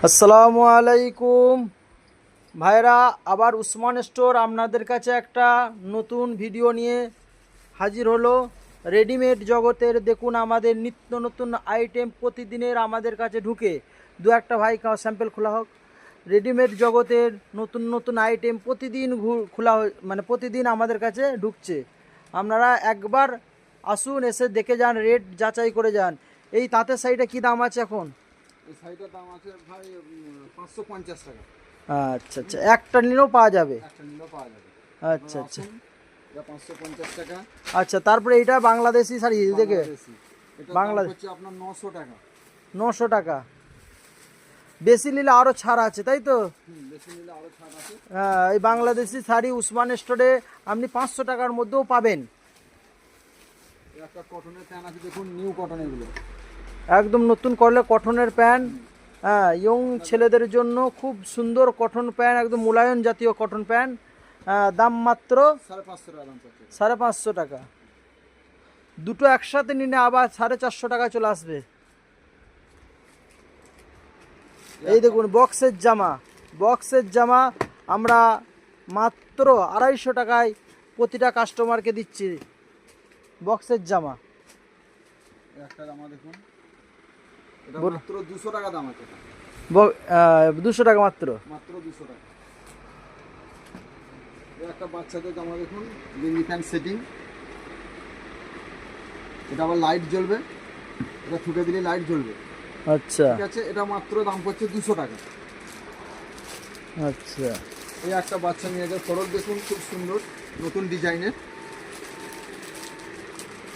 আসসালামু আলাইকুম ভাইরা, আবার উসমান স্টোর আপনাদের কাছে একটা নতুন ভিডিও নিয়ে হাজির হলো। রেডিমেড জগতের দেখুন আমাদের নিত্য নতুন আইটেম প্রতিদিনের আমাদের কাছে ঢুকে। দু একটা ভাই স্যাম্পল খোলা হোক। রেডিমেড জগতের নতুন নতুন আইটেম প্রতিদিন খোলা মানে প্রতিদিন আমাদের কাছে ঢুকছে। আপনারা একবার আসুন, এসে দেখে যান, রেট যাচাই করে যান। এই তাঁতের শাড়িটা কী দাম আছে এখন? এই শাড়িটার দাম আছে ভাই 550 টাকা। আচ্ছা আচ্ছা, একটা নিলেও পাওয়া যাবে? একটা নিলেও পাওয়া যাবে। আচ্ছা আচ্ছা এটা 550 টাকা। আচ্ছা, তারপরে এইটা বাংলাদেশি শাড়ি দেখে এটা বাংলাদেশ হচ্ছে আপনার 900 টাকা। 900 টাকা। বেশি নিলে আরও ছাড় আছে, তাই তো? বেশি নিলে আরো ছাড় আছে। হ্যাঁ, এই বাংলাদেশি শাড়ি উসমান স্টোরে আপনি 500 টাকার মধ্যেও পাবেন। একটা কটনের প্যান্ট আছে, দেখুন নিউ কটন এগুলো। একদম নতুন করলে কটনের প্যান্ট, হ্যাঁ, ইয়ং ছেলেদের জন্য খুব সুন্দর কটন প্যান্ট, একদম মোলায়েম জাতীয় কটন প্যান্ট। দাম মাত্র 550 টাকা দাম পড়ছে। 550 টাকা। দুটো একসাথে নিলে আবার 450 টাকা চলে আসবে। এই দেখুন বক্সের জামা আমরা মাত্র 250 টাকায় প্রতিটা কাস্টমারকে দিচ্ছি। বক্সের জামা একটা জামা দেখুন, এটা মাত্র 200 টাকা দাম আছে। 200 টাকা মাত্র 200 টাকা। এই একটা বাচ্চাদের জামা দেখুন, লিঙ্গি প্যান্ট সেটিং। এটা আবার লাইট জ্বলবে, এটা ঠুকে দিলে লাইট জ্বলবে। আচ্ছা ঠিক আছে, এটা মাত্র দাম পড়ছে 200 টাকা। আচ্ছা, এই একটা বাচ্চা মেয়েদের ফরক দেখুন, খুব সুন্দর নতুন ডিজাইনের।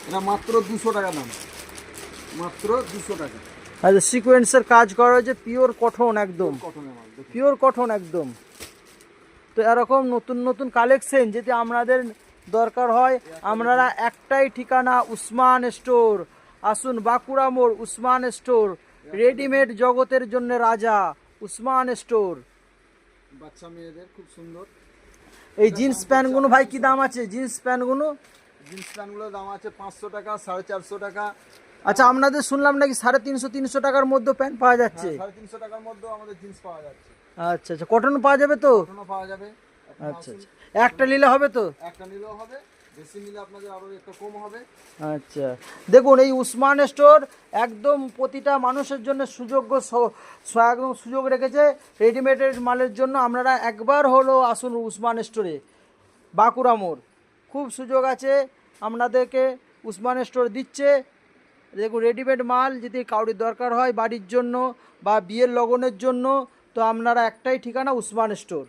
এটা মাত্র 200 টাকা দাম, মাত্র 200 টাকা। আচ্ছা, সিকোয়েন্সের কাজ করা হয়েছে, পিওর কটন, একদম কটনের মাল দেখুন। পিওর কটন একদম। তো এরকম নতুন নতুন কালেকশন যদি আপনাদের দরকার হয়, আপনারা একটাই ঠিকানা, উসমান স্টোর। আসুন, বাঁকুড়া মোড়, উসমান স্টোর। রেডিমেড জগতের জন্য রাজা, উসমান স্টোর। বাচ্চা মেয়েদের খুব সুন্দর। এই জিন্স প্যান্টগুলো ভাই কি দাম আছে? জিন্স প্যান্টগুলোর দাম আছে 500 টাকা, 450 টাকা। আচ্ছা, আপনাদের শুনলাম নাকি 350 টাকার মধ্যে প্যান্ট পাওয়া যাচ্ছে? 350 টাকার মধ্যেও আমাদের জিন্স পাওয়া যাচ্ছে। আচ্ছা আচ্ছা, কটন পাওয়া যাবে তো? কটনও পাওয়া যাবে। আচ্ছা আচ্ছা, একটা নিলে হবে তো? একটা নিলেও হবে, বেশি নিলে আপনাদের আরো একটু কম হবে। আচ্ছা, দেখুন এই উসমান স্টোর একদম প্রতিটা মানুষের জন্য একদম সুযোগ রেখেছে রেডিমেডের মালের জন্য। আপনারা একবার হলো আসুন উসমান স্টোরে, বাঁকুড়া মোড়। খুব সুযোগ আছে আপনাদেরকে, উসমান স্টোর দিচ্ছে। দেখুন, রেডিমেড মাল যদি কাউরির দরকার হয় বাড়ির জন্য বা বিয়ের লগনের জন্য, তো আপনারা একটাই ঠিকানা, উসমান স্টোর।